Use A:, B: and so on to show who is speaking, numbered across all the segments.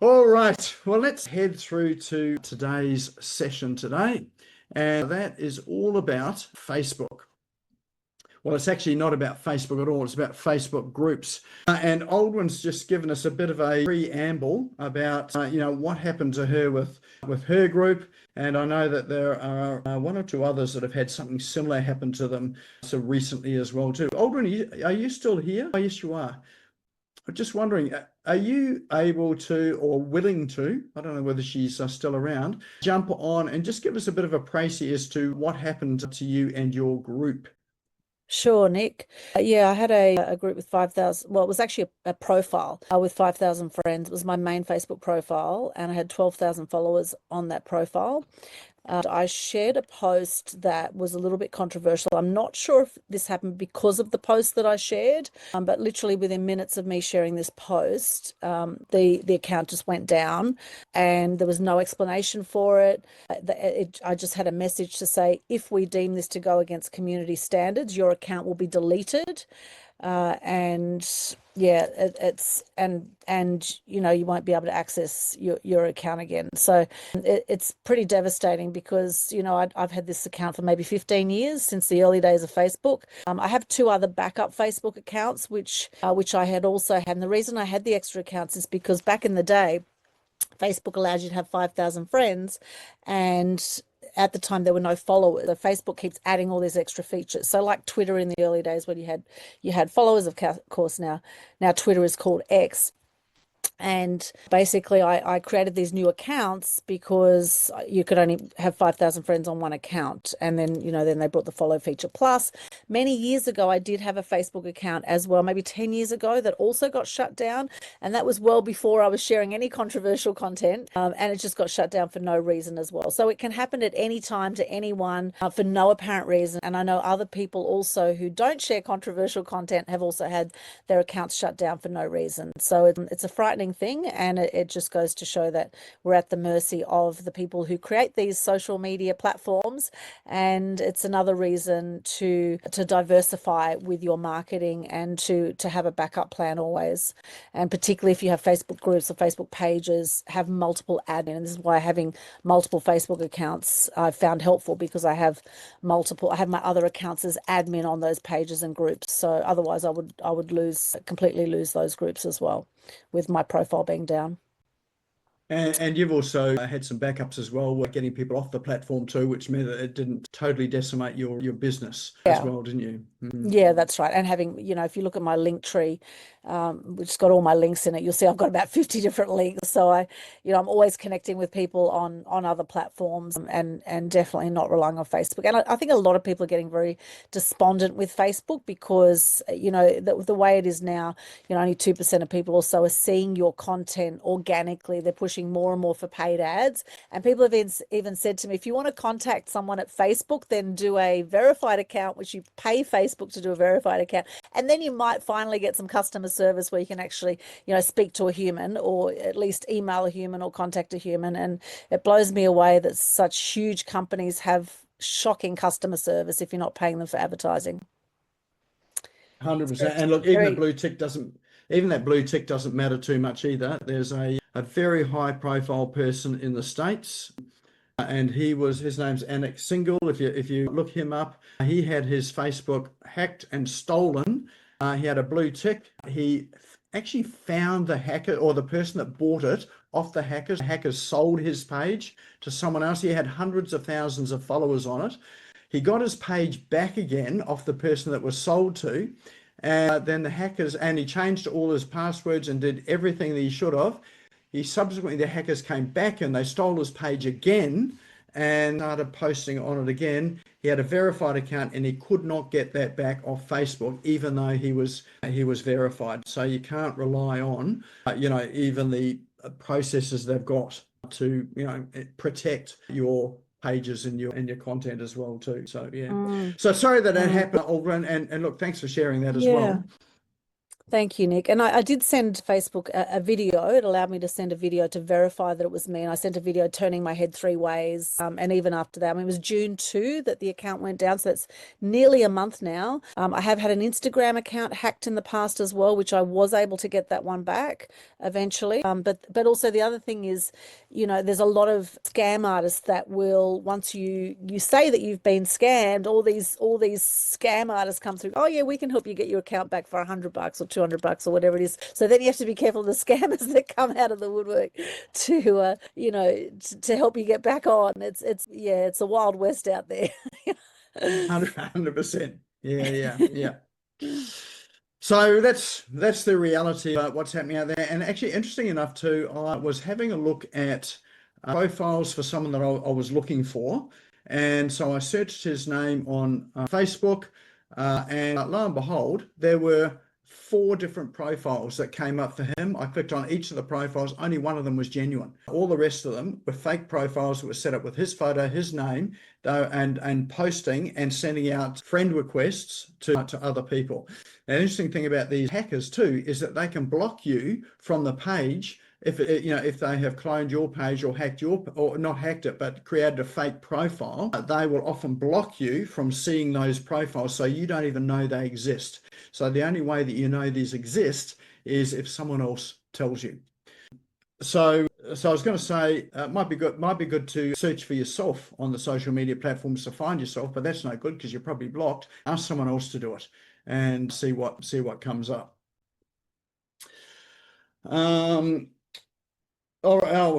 A: All right, well, let's head through to today's session today. And that is all about Facebook. Well, it's actually not about Facebook at all. It's about Facebook groups. And Aldwin's just given us a bit of a preamble about, what happened to her with her group. And I know that there are one or two others that have had something similar happen to them so recently as well too. Aldwin, are you still here? Oh, yes, you are. I'm just wondering, are you able to or willing to, I don't know whether she's still around, jump on and just give us a bit of a précis as to what happened to you and your group?
B: Sure, Nick. Yeah, I had a group with 5,000. Well, it was actually a profile with 5,000 friends. It was my main Facebook profile, and I had 12,000 followers on that profile. I shared a post that was a little bit controversial. I'm not sure if this happened because of the post that I shared, but literally within minutes of me sharing this post, the account just went down, and there was no explanation for it. I just had a message to say, if we deem this to go against community standards, your account will be deleted. And yeah, you won't be able to access your account again. So it's pretty devastating because I've had this account for maybe 15 years, since the early days of Facebook. I have two other backup Facebook accounts which I had also had, and the reason I had the extra accounts is because back in the day, Facebook allowed you to have 5,000 friends, and at the time there were no followers. So Facebook keeps adding all these extra features. So like Twitter in the early days, when you had followers, of course. Now Twitter is called X. And basically, I created these new accounts because you could only have 5,000 friends on one account. And then they brought the follow feature. Plus, many years ago, I did have a Facebook account as well, maybe 10 years ago, that also got shut down. And that was well before I was sharing any controversial content. And it just got shut down for no reason as well. So it can happen at any time to anyone for no apparent reason. And I know other people also who don't share controversial content have also had their accounts shut down for no reason. So it's a frightening thing, and it just goes to show that we're at the mercy of the people who create these social media platforms. And it's another reason to diversify with your marketing and to have a backup plan always. And particularly if you have Facebook groups or Facebook pages, have multiple admin. And this is why having multiple Facebook accounts I've found helpful, because I have my other accounts as admin on those pages and groups. So otherwise I would completely lose those groups as well, with my profile being down.
A: And you've also had some backups as well, getting people off the platform too, which meant that it didn't totally decimate your business as well, didn't you?
B: Yeah, that's right. And having, if you look at my link tree, which has got all my links in it, you'll see I've got about 50 different links. So I'm always connecting with people on other platforms, and definitely not relying on Facebook. And I think a lot of people are getting very despondent with Facebook because, the way it is now, only 2% of people also are seeing your content organically. They're pushing more and more for paid ads. And people have even said to me, if you want to contact someone at Facebook, then do a verified account, which you pay Facebook to do a verified account. And then you might finally get some customer service where you can actually, speak to a human, or at least email a human or contact a human. And it blows me away that such huge companies have shocking customer service if you're not paying them for advertising.
A: 100%. And look, even that blue tick doesn't matter too much either. There's a very high profile person in the States, and his name's Anik Singhal. If you look him up, he had his Facebook hacked and stolen. He had a blue tick. He actually found the hacker, or the person that bought it, off the hackers. The hackers sold his page to someone else. He had hundreds of thousands of followers on it. He got his page back again off the person that was sold to. And then the hackers, and he changed all his passwords and did everything that he should have. The hackers came back and they stole his page again and started posting on it again. He had a verified account and he could not get that back off Facebook, even though he was verified. So you can't rely on, even the processes they've got to, protect your pages and your content as well too. So yeah. So sorry that happened, Aldrin, and look, thanks for sharing that as well.
B: Thank you, Nick. And I did send Facebook a video. It allowed me to send a video to verify that it was me. And I sent a video turning my head 3 ways. And even after that, I mean, it was June 2 that the account went down. So that's nearly a month now. I have had an Instagram account hacked in the past as well, which I was able to get that one back eventually. But also the other thing is, you know, there's a lot of scam artists that will, once you say that you've been scammed, all these scam artists come through. Oh yeah, we can help you get your account back for $100 or $200 or whatever it is. So then you have to be careful of the scammers that come out of the woodwork to you know, to help you get back on. It's a wild west out there.
A: 100%. Yeah. So that's the reality of what's happening out there. And actually, interesting enough too, I was having a look at profiles for someone that I was looking for. And so I searched his name on Facebook, and lo and behold, there were 4 different profiles that came up for him. I clicked on each of the profiles. Only one of them was genuine. All the rest of them were fake profiles that were set up with his photo, his name, and posting and sending out friend requests to other people. An interesting thing about these hackers too is that they can block you from the page if they have cloned your page or hacked or not hacked it, but created a fake profile. They will often block you from seeing those profiles, so you don't even know they exist. So the only way that you know these exist is if someone else tells you. So I was going to say, it might be good to search for yourself on the social media platforms to find yourself, but that's no good because you're probably blocked. Ask someone else to do it and see what comes up.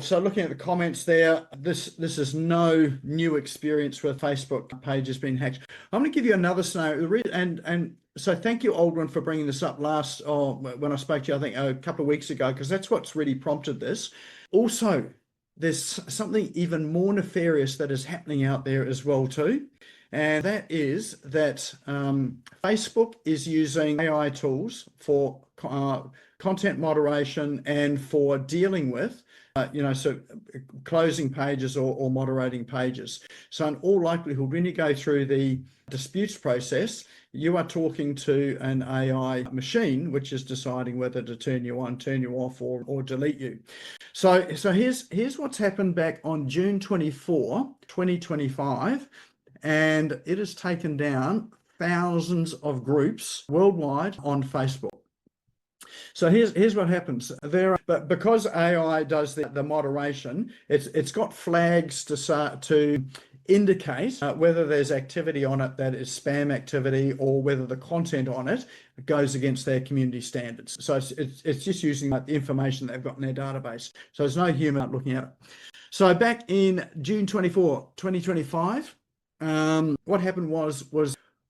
A: So looking at the comments there, this is no new experience with Facebook pages being hacked. I'm going to give you another scenario, and so thank you, Aldrin, for bringing this up when I spoke to you, I think a couple of weeks ago, because that's what's really prompted this. Also, there's something even more nefarious that is happening out there as well too, and that is that Facebook is using AI tools for content moderation and for dealing with so closing pages or moderating pages. So in all likelihood, when you go through the disputes process, you are talking to an AI machine, which is deciding whether to turn you on, turn you off, or delete you. So here's what's happened back on June 24, 2025, and it has taken down thousands of groups worldwide on Facebook. So here's what happens there. But because AI does the moderation, it's got flags to indicate whether there's activity on it that is spam activity or whether the content on it goes against their community standards. So it's just using the information they've got in their database. So there's no human looking at it. So back in June 24, 2025, what happened was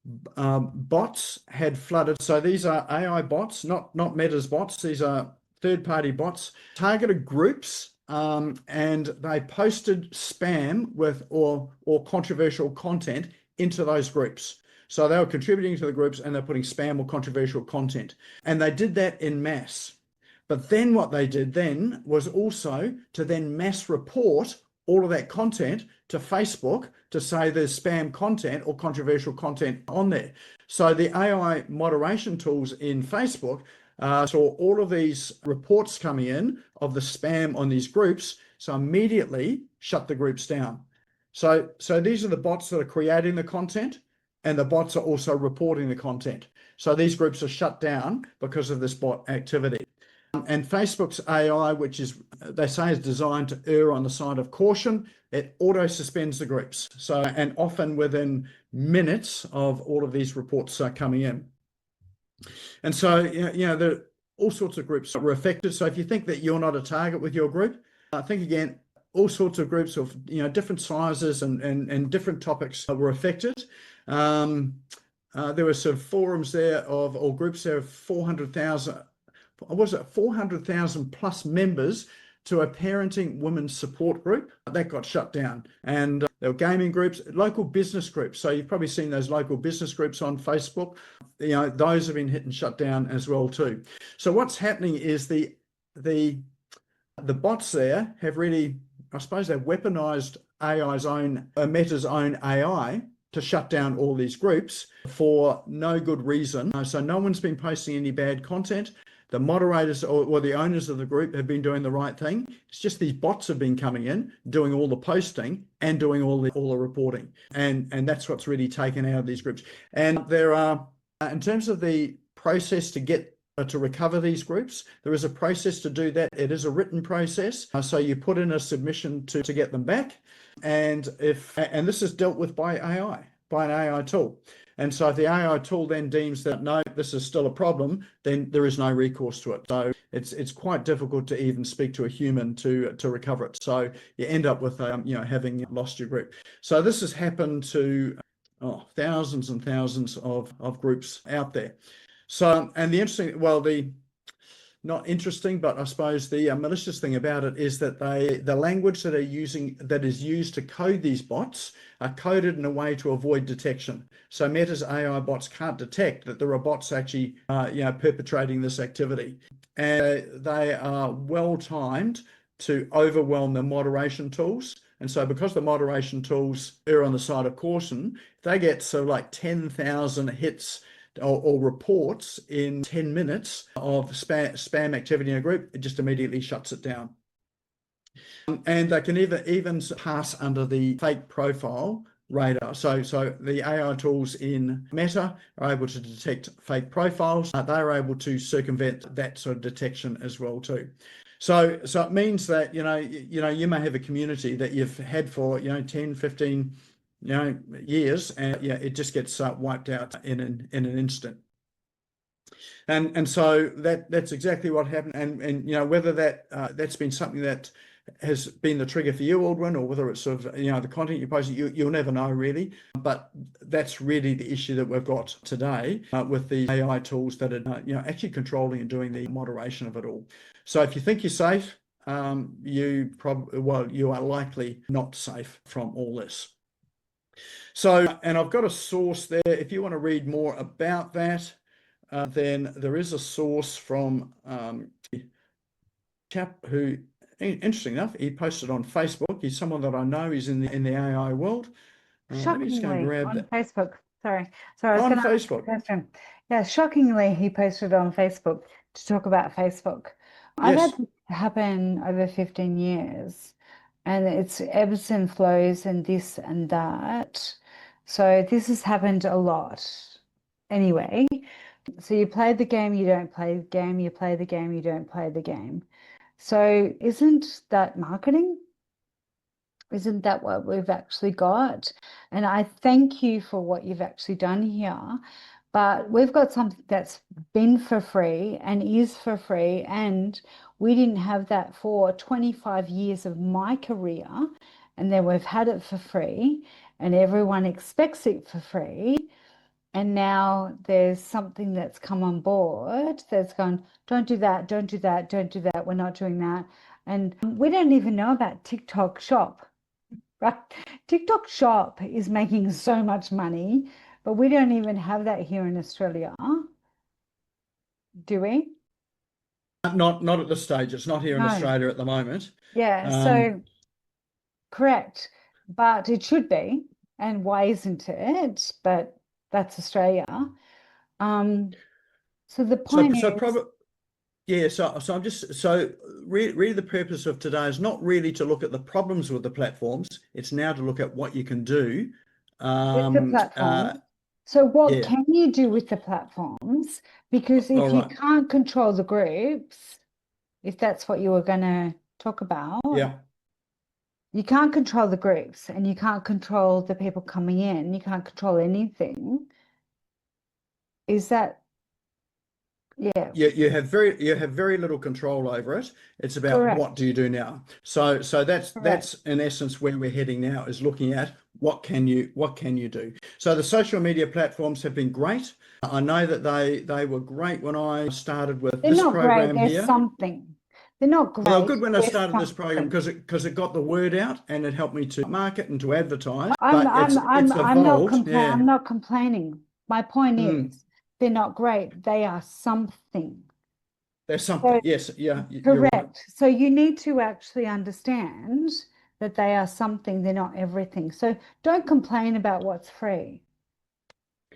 A: bots had flooded. So these are AI bots, not Meta's bots. These are third-party bots, targeted groups, and they posted spam or controversial content into those groups. So they were contributing to the groups and they're putting spam or controversial content. And they did that in mass. But then what they did then was also to then mass report all of that content to Facebook to say there's spam content or controversial content on there. So the AI moderation tools in Facebook saw all of these reports coming in of the spam on these groups, so immediately shut the groups down. So these are the bots that are creating the content, and the bots are also reporting the content. So these groups are shut down because of this bot activity. And Facebook's AI, which they say is designed to err on the side of caution, it auto suspends the groups. So, and often within minutes of all of these reports coming in. And so, there are all sorts of groups that were affected. So if you think that you're not a target with your group, think again, all sorts of groups of, different sizes and different topics were affected. There were some forums there or groups there of 400,000 plus members to a parenting women's support group that got shut down. And there were gaming groups, local business groups. So you've probably seen those local business groups on Facebook. Those have been hit and shut down as well too. So what's happening is the bots there have really, I suppose, they've weaponized Meta's own AI to shut down all these groups for no good reason. So no one's been posting any bad content. The moderators or the owners of the group have been doing the right thing. It's just these bots have been coming in, doing all the posting and doing all the reporting. And that's what's really taken out of these groups. And there are, in terms of the process to get to recover these groups, there is a process to do that. It is a written process. So you put in a submission to get them back. And this is dealt with by AI, by an AI tool. And so if the AI tool then deems that, no, this is still a problem, then there is no recourse to it. So it's quite difficult to even speak to a human to recover it. So you end up with, having lost your group. So this has happened to thousands and thousands of groups out there. So, and not interesting, but I suppose the malicious thing about it is that the language that is used to code these bots are coded in a way to avoid detection. So Meta's AI bots can't detect that there are bots actually perpetrating this activity, and they are well timed to overwhelm the moderation tools. And so because the moderation tools err on the side of caution, they get sort of like 10,000 hits or reports in 10 minutes of spam activity in a group. It just immediately shuts it down. And they can even pass under the fake profile radar. So the AI tools in Meta are able to detect fake profiles. They are able to circumvent that sort of detection as well too. So it means that you may have a community that you've had for 10, 15 years, and it just gets wiped out in an instant. And so that's exactly what happened. And whether that's been something that has been the trigger for you, Aldwin, or whether it's sort of the content you post, you'll never know really. But that's really the issue that we've got today with the AI tools that are actually controlling and doing the moderation of it all. So if you think you're safe, you are likely not safe from all this. So, and I've got a source there. If you want to read more about that, then there is a source from a chap who, interesting enough, he posted on Facebook. He's someone that I know. He's in the AI world. Let me just go and grab that.
C: Facebook. Sorry, I was
A: On
C: going to ask
A: Facebook.
C: a question. Yeah, shockingly, he posted on Facebook to talk about Facebook. I've
A: Yes.
C: had this happen over 15 years, and it's ebbs and flows and this and that. So this has happened a lot. Anyway, so you play the game, you don't play the game, you play the game, you don't play the game. So isn't that marketing? Isn't that what we've actually got? And I thank you for what you've actually done here. But we've got something that's been for free and is for free. And we didn't have that for 25 years of my career. And then we've had it for free. And everyone expects it for free. And now there's something that's come on board that's gone, don't do that, don't do that, don't do that. We're not doing that. And we don't even know about TikTok Shop. Right? TikTok Shop is making so much money, but we don't even have that here in Australia. Do we?
A: Not at this stage. It's not here in Australia at the moment.
C: Yeah, so correct. But it should be. And why isn't it? But that's Australia. So the point is,
A: I'm just really the purpose of today is not really to look at the problems with the platforms. It's now to look at what you can do
C: with the platform. So what can you do with the platforms? Because if you can't control the groups, if that's what you were going to talk about, you can't control the groups and you can't control the people coming in. You can't control anything. Is that? Yeah.
A: You have very little control over it. It's about what do you do now. So that's in essence where we're heading now, is looking at what can you do. So the social media platforms have been great. I know that they were great when I started with this program here.
C: They're something. They're not great.
A: Well, good when I started this program because it got the word out and it helped me to market and to advertise.
C: I'm not complaining. My point is, they're not great. They are something.
A: They're something. Yes. Yeah.
C: Correct. So you need to actually understand that they are something, they're not everything. So don't complain about what's free.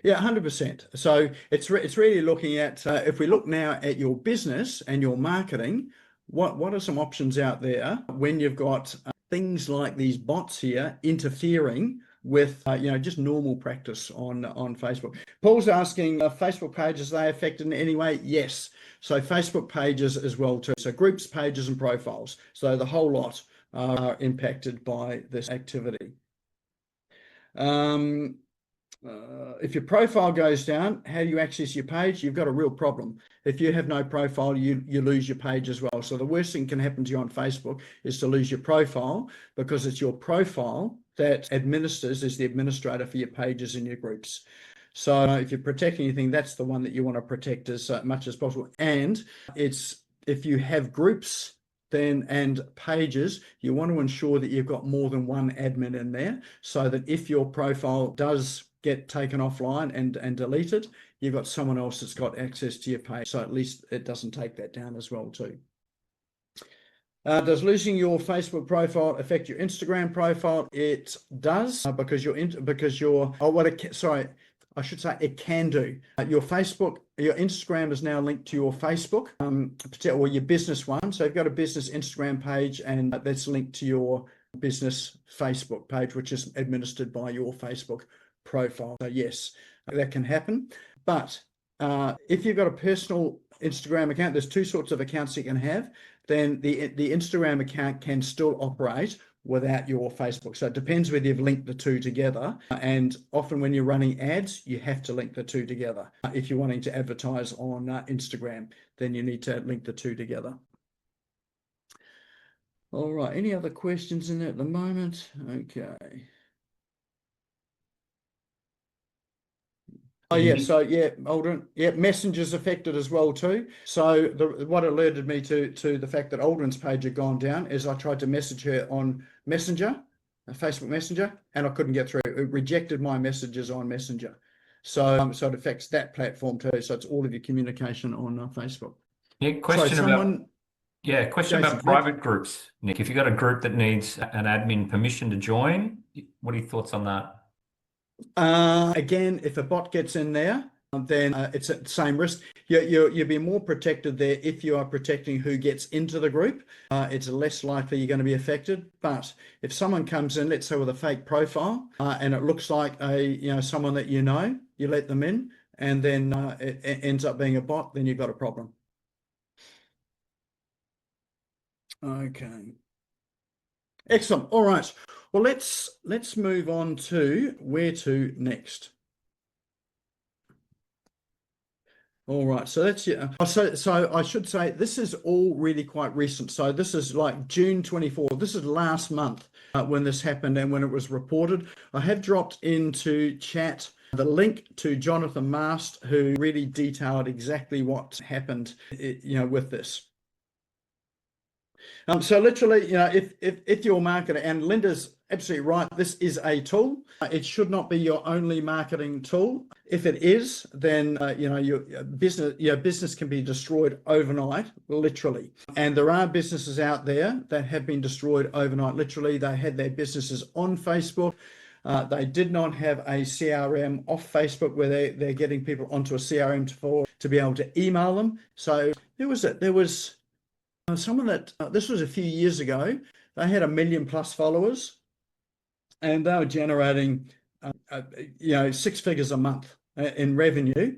A: Yeah, 100%. So it's really looking at if we look now at your business and your marketing, what are some options out there when you've got things like these bots here interfering with just normal practice on Facebook. Paul's asking, Facebook pages, are they affected in any way? Yes. So Facebook pages as well too. So groups, pages, and profiles. So the whole lot are impacted by this activity. If your profile goes down, how do you access your page? You've got a real problem. If you have no profile, you lose your page as well. So the worst thing can happen to you on Facebook is to lose your profile, because it's your profile that administers as the administrator for your pages and your groups. So if you're protecting anything, that's the one that you want to protect as much as possible. And it's if you have groups and pages, you want to ensure that you've got more than one admin in there, so that if your profile does get taken offline and deleted, you've got someone else that's got access to your page, so at least it doesn't take that down as well too. Does losing your Facebook profile affect your Instagram profile? It does, because I should say it can do. Your Instagram is now linked to your Facebook, or your business one. So you've got a business Instagram page, and that's linked to your business Facebook page, which is administered by your Facebook profile. So yes, that can happen. But if you've got a personal Instagram account, there's two sorts of accounts you can have. Then the Instagram account can still operate without your Facebook. So it depends whether you've linked the two together. And often when you're running ads, you have to link the two together. If you're wanting to advertise on Instagram, then you need to link the two together. All right, any other questions in there at the moment? Okay. Oh yeah, so yeah, Aldrin, yeah, Messenger's affected as well too. So what alerted me to the fact that Aldrin's page had gone down is I tried to message her on Messenger, Facebook Messenger, and I couldn't get through. It rejected my messages on Messenger. So it affects that platform too. So it's all of your communication on Facebook.
D: Yeah, question about
A: Jason,
D: private groups, Nick. If you've got a group that needs an admin permission to join, what are your thoughts on that?
A: Again, if a bot gets in there, then it's at the same risk. You'll be more protected there if you are protecting who gets into the group. It's less likely you're going to be affected. But if someone comes in, let's say with a fake profile, and it looks like someone that you let them in, and then it ends up being a bot, then you've got a problem. Okay. Excellent. All right. Well, let's move on to where to next. All right. So that's so I should say this is all really quite recent. So this is like June 24. This is last month when this happened and when it was reported. I have dropped into chat the link to Jonathan Mast, who really detailed exactly what happened, with this. So literally, if your marketer, and Linda's absolutely right, this is a tool. It should not be your only marketing tool. If it is, then your business can be destroyed overnight, literally. And there are businesses out there that have been destroyed overnight. Literally, they had their businesses on Facebook. They did not have a CRM off Facebook where they're getting people onto a CRM to be able to email them. So there was someone that this was a few years ago. They had 1 million+ followers, and they were generating 6 figures a month in revenue.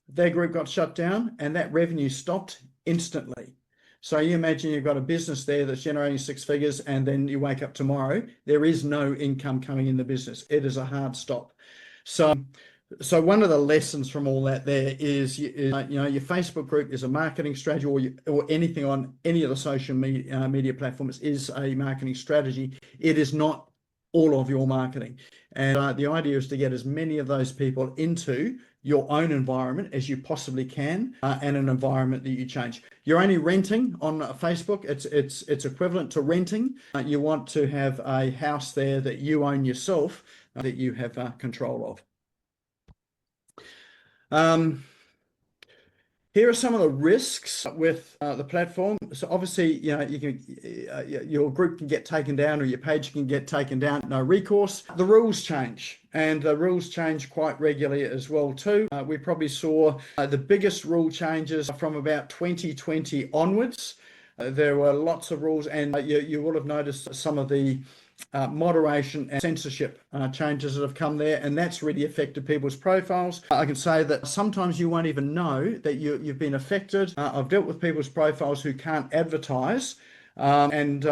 A: Their group got shut down, and that revenue stopped instantly. So you imagine you've got a business there that's generating 6 figures, and then you wake up tomorrow, there is no income coming in the business. It is a hard stop. So one of the lessons from all that there is, your Facebook group is a marketing strategy, or anything on any of the social media platforms is a marketing strategy. It is not all of your marketing. And the idea is to get as many of those people into your own environment as you possibly can, and an environment that you change. You're only renting on Facebook. It's equivalent to renting. You want to have a house there that you own yourself, that you have control of. Here are some of the risks with the platform. So obviously, you know, you can your group can get taken down or your page can get taken down, no recourse. The rules change, and the rules change quite regularly as well too. We probably saw the biggest rule changes from about 2020 onwards. There were lots of rules, and you will have noticed some of the moderation and censorship changes that have come there, and that's really affected people's profiles. I can say that sometimes you won't even know that you've been affected. I've dealt with people's profiles who can't advertise, and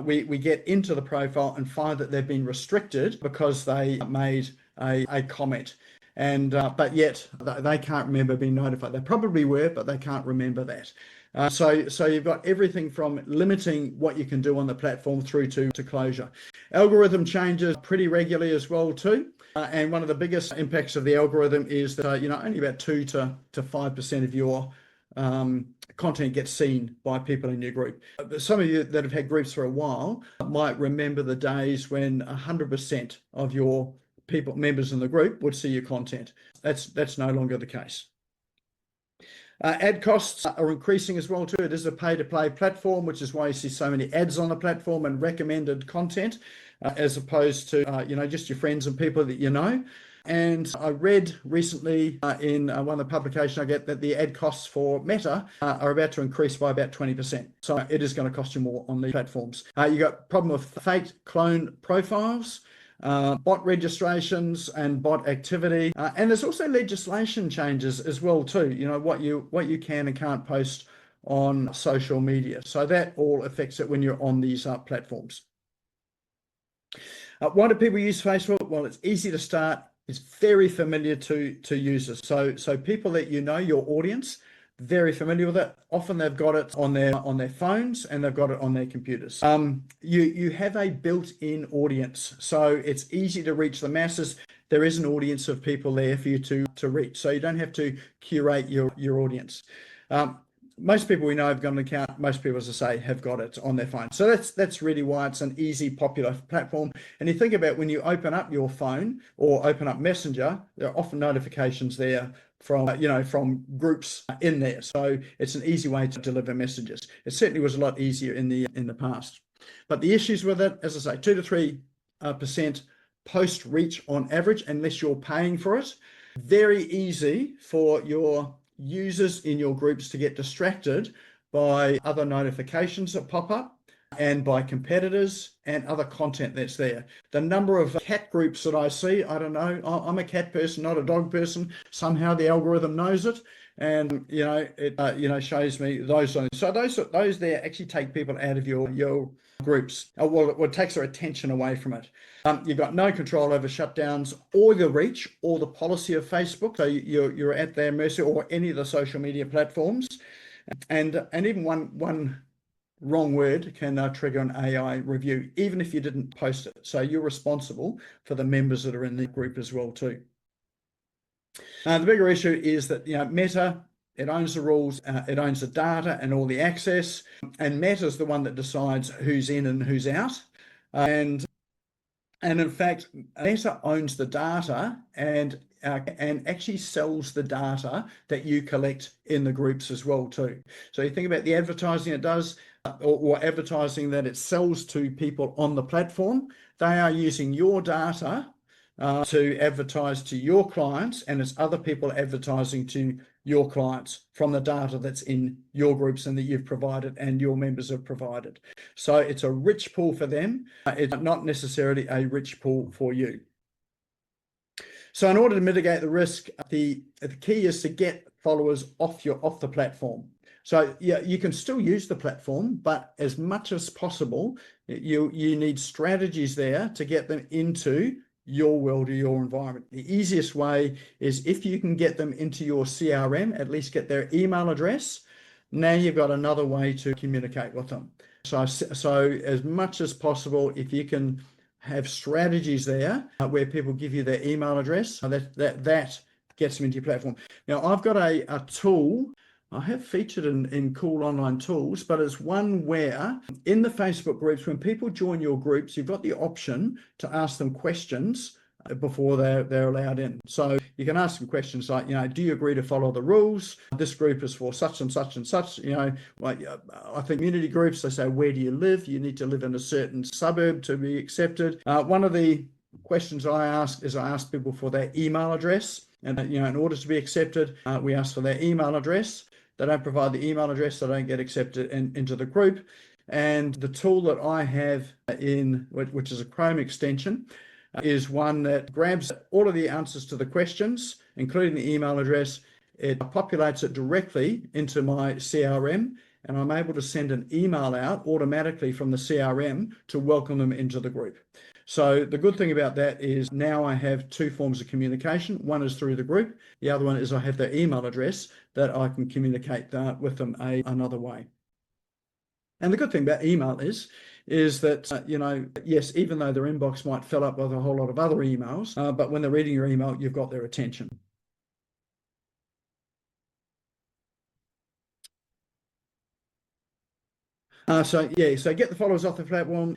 A: we get into the profile and find that they've been restricted because they made a comment. And but yet they can't remember being notified. They probably were, but they can't remember that. So you've got everything from limiting what you can do on the platform through to closure. Algorithm changes pretty regularly as well too. And one of the biggest impacts of the algorithm is that you know, only about 2 to 5% of your content gets seen by people in your group. Some of you that have had groups for a while might remember the days when 100% of your members in the group would see your content. That's no longer the case. Ad costs are increasing as well too. It is a pay-to-play platform, which is why you see so many ads on the platform and recommended content, as opposed to you know, just your friends and people that you know. And I read recently in one of the publications I get that the ad costs for Meta are about to increase by about 20%. So it is going to cost you more on the platforms. You got problem with fake clone profiles, bot registrations and bot activity, and there's also legislation changes as well too. You know, what you can and can't post on social media. So that all affects it when you're on these platforms. Why do people use Facebook? Well, it's easy to start. It's very familiar to users. So people that you know, your audience, very familiar with it. Often they've got it on their phones and they've got it on their computers. You have a built-in audience, so it's easy to reach the masses. There is an audience of people there for you to reach, so you don't have to curate your audience. Most people we know have got an account. Most people, as I say, have got it on their phone. So that's really why it's an easy, popular platform. And you think about when you open up your phone or open up Messenger, there are often notifications there from from groups in there. So it's an easy way to deliver messages. It certainly was a lot easier in the past. But the issues with it, as I say, 2 to 3% post reach on average, unless you're paying for it. Very easy for your users in your groups to get distracted by other notifications that pop up and by competitors and other content that's there. The number of cat groups that I see, I don't know, I'm a cat person, not a dog person. Somehow the algorithm knows it, and it shows me those things. So those there actually take people out of your groups. Well, it takes their attention away from it. You've got no control over shutdowns or the reach or the policy of Facebook. So you're at their mercy, or any of the social media platforms. And even one wrong word can trigger an AI review, even if you didn't post it. So you're responsible for the members that are in the group as well too. The bigger issue is that Meta, it owns the rules, it owns the data and all the access, and Meta is the one that decides who's in and who's out. And in fact, Meta owns the data and actually sells the data that you collect in the groups as well too. So you think about the advertising it does, or advertising that it sells to people on the platform. They are using your data to advertise to your clients, and it's other people advertising to your clients from the data that's in your groups and that you've provided and your members have provided. So it's a rich pool for them. It's not necessarily a rich pool for you. So in order to mitigate the risk, the key is to get followers off the platform. So yeah, you can still use the platform, but as much as possible, you need strategies there to get them into your world or your environment. The easiest way is if you can get them into your CRM, at least get their email address. Now you've got another way to communicate with them. So as much as possible, if you can have strategies there where people give you their email address, that gets them into your platform. Now I've got a tool I have featured in Cool Online Tools, but it's one where in the Facebook groups, when people join your groups, you've got the option to ask them questions before they're allowed in. So you can ask them questions like, do you agree to follow the rules? This group is for such and such and such. Like I think community groups, they say, where do you live? You need to live in a certain suburb to be accepted. One of the questions I ask people for their email address. And, in order to be accepted, we ask for their email address. They don't provide the email address, they don't get accepted into the group. And the tool that I have which is a Chrome extension, is one that grabs all of the answers to the questions, including the email address. It populates it directly into my CRM, and I'm able to send an email out automatically from the CRM to welcome them into the group. So the good thing about that is now I have two forms of communication. One is through the group. The other one is I have their email address that I can communicate with them another way. And the good thing about email is that, yes, even though their inbox might fill up with a whole lot of other emails, but when they're reading your email, you've got their attention. So get the followers off the platform.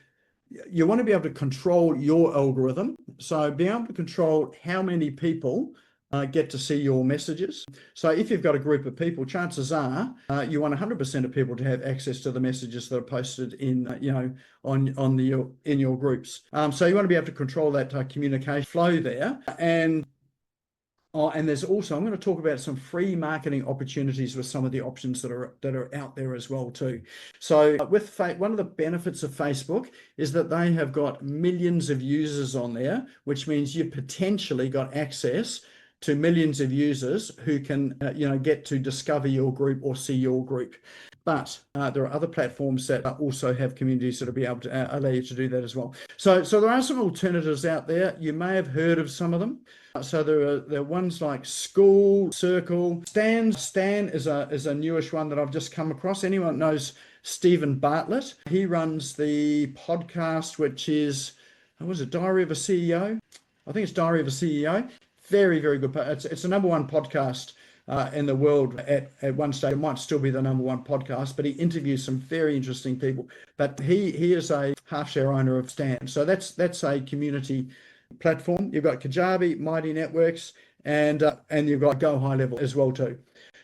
A: You want to be able to control your algorithm. So being able to control how many people get to see your messages. So if you've got a group of people, chances are you want 100% of people to have access to the messages that are posted in your groups. So you want to be able to control that communication flow there. And there's also, I'm going to talk about some free marketing opportunities with some of the options that are out there as well too. So one of the benefits of Facebook is that they have got millions of users on there, which means you've potentially got access to millions of users who can get to discover your group or see your group. But there are other platforms that also have communities that will be able to allow you to do that as well. So there are some alternatives out there. You may have heard of some of them. So there are ones like School, Circle, Stan. Stan is a newish one that I've just come across. Anyone knows Stephen Bartlett? He runs the podcast, which is, Diary of a CEO? I think it's Diary of a CEO. Very, very good. It's the number one podcast in the world at one stage. It might still be the number one podcast, but he interviews some very interesting people. But he is a half share owner of Stan. So that's a community platform. You've got Kajabi, Mighty Networks, and you've got Go High Level as well too.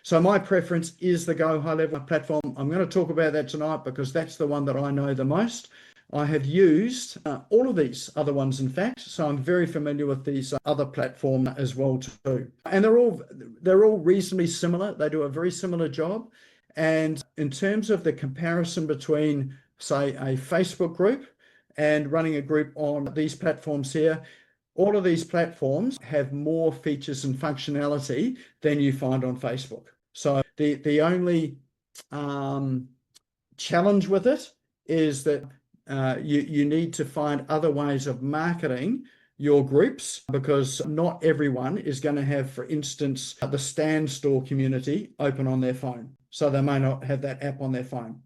A: So my preference is the Go High Level platform. I'm going to talk about that tonight because that's the one that I know the most. I have used all of these other ones, in fact, so I'm very familiar with these other platforms as well too. And they're all reasonably similar. They do a very similar job. And in terms of the comparison between, say, a Facebook group and running a group on these platforms here, all of these platforms have more features and functionality than you find on Facebook. So the only challenge with it is that you need to find other ways of marketing your groups, because not everyone is going to have, for instance, the Stand Store community open on their phone. So they may not have that app on their phone,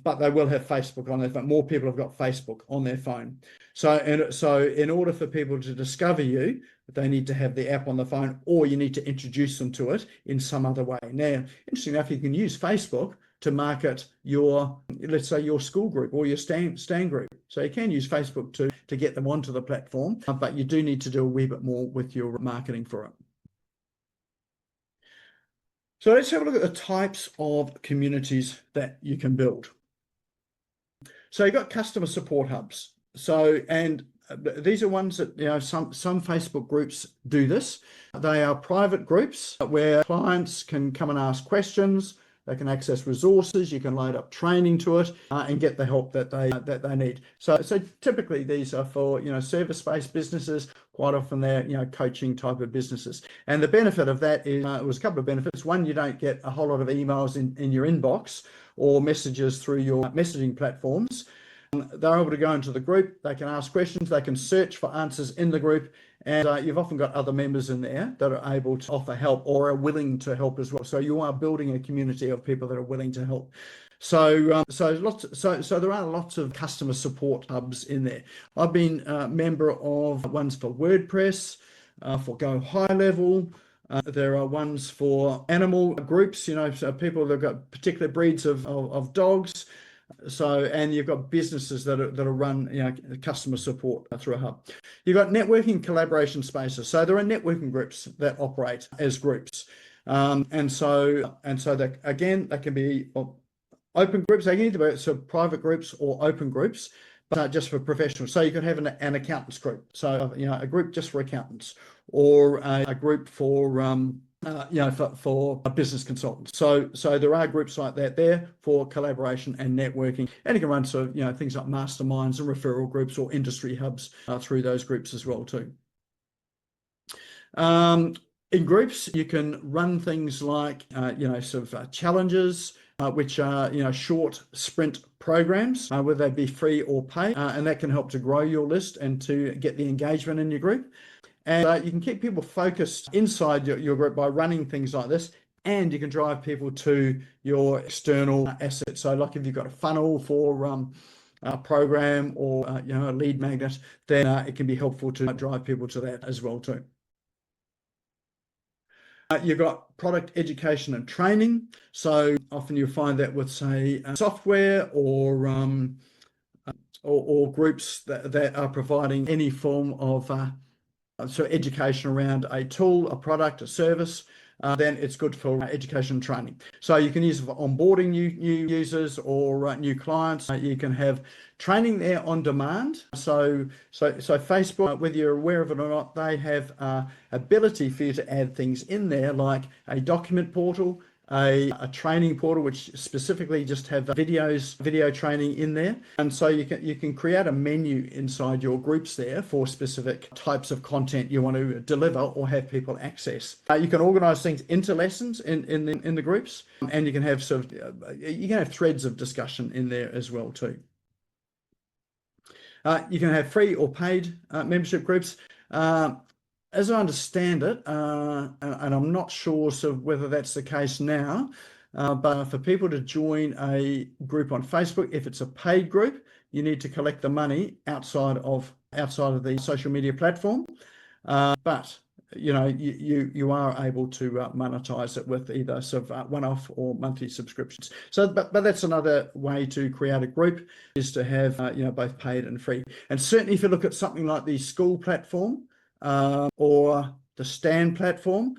A: but they will have Facebook on their phone. More people have got Facebook on their phone. So in order for people to discover you, they need to have the app on the phone, or you need to introduce them to it in some other way. Now, interesting enough, you can use Facebook to market your, let's say, your school group or your stand group. So you can use Facebook to get them onto the platform, but you do need to do a wee bit more with your marketing for it. So let's have a look at the types of communities that you can build. So you've got customer support hubs. So, and these are ones that, some Facebook groups do this. They are private groups where clients can come and ask questions. They can access resources. You can load up training to it and get the help that they need. So typically these are for service-based businesses. Quite often they're coaching type of businesses. And the benefit of that is it was a couple of benefits. One, you don't get a whole lot of emails in your inbox or messages through your messaging platforms. They're able to go into the group. They can ask questions. They can search for answers in the group. And you've often got other members in there that are able to offer help or are willing to help as well. So you are building a community of people that are willing to help. So there are lots of customer support hubs in there. I've been a member of ones for WordPress, for Go High Level. There are ones for animal groups, so people that have got particular breeds of dogs. So, and you've got businesses that are run, customer support through a hub. You've got networking collaboration spaces. So there are networking groups that operate as groups. And so that, again, they can be open groups. They can either be sort of private groups or open groups, but just for professionals. So you could have an accountants group. So, a group just for accountants, or a group for for business consultants. So there are groups like that there for collaboration and networking, and you can run sort of things like masterminds and referral groups or industry hubs through those groups as well too. In groups, you can run things like challenges, which are short sprint programs, whether they be free or paid, and that can help to grow your list and to get the engagement in your group. And you can keep people focused inside your group by running things like this, and you can drive people to your external assets. So like if you've got a funnel for a program or a lead magnet, then it can be helpful to drive people to that as well too. You've got product education and training. So often you'll find that with, say, software or groups that are providing any form of education around a tool, a product, a service, then it's good for education and training. So you can use it for onboarding new users or new clients. You can have training there on demand. So Facebook, whether you're aware of it or not, they have ability for you to add things in there, like a document portal, a training portal, which specifically just have video training in there. And so you can create a menu inside your groups there for specific types of content you want to deliver or have people access. You can organize things into lessons in the groups, and you can have threads of discussion in there as well too. You can have free or paid membership groups. As I understand it, and I'm not sure whether that's the case now, but for people to join a group on Facebook, if it's a paid group, you need to collect the money outside of the social media platform. But you are able to monetize it with either one-off or monthly subscriptions. So, but that's another way to create a group, is to have both paid and free. And certainly, if you look at something like the school platform, or the Stand platform,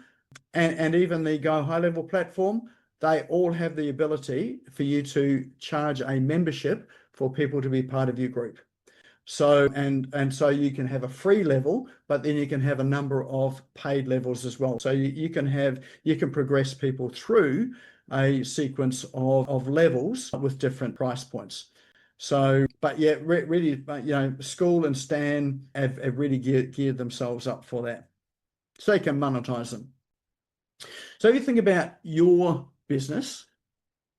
A: and even the Go High Level platform, they all have the ability for you to charge a membership for people to be part of your group. So and so you can have a free level, but then you can have a number of paid levels as well. So you can progress people through a sequence of levels with different price points. So, but yeah, really, School and Stan have really geared themselves up for that, so you can monetize them. So if you think about your business,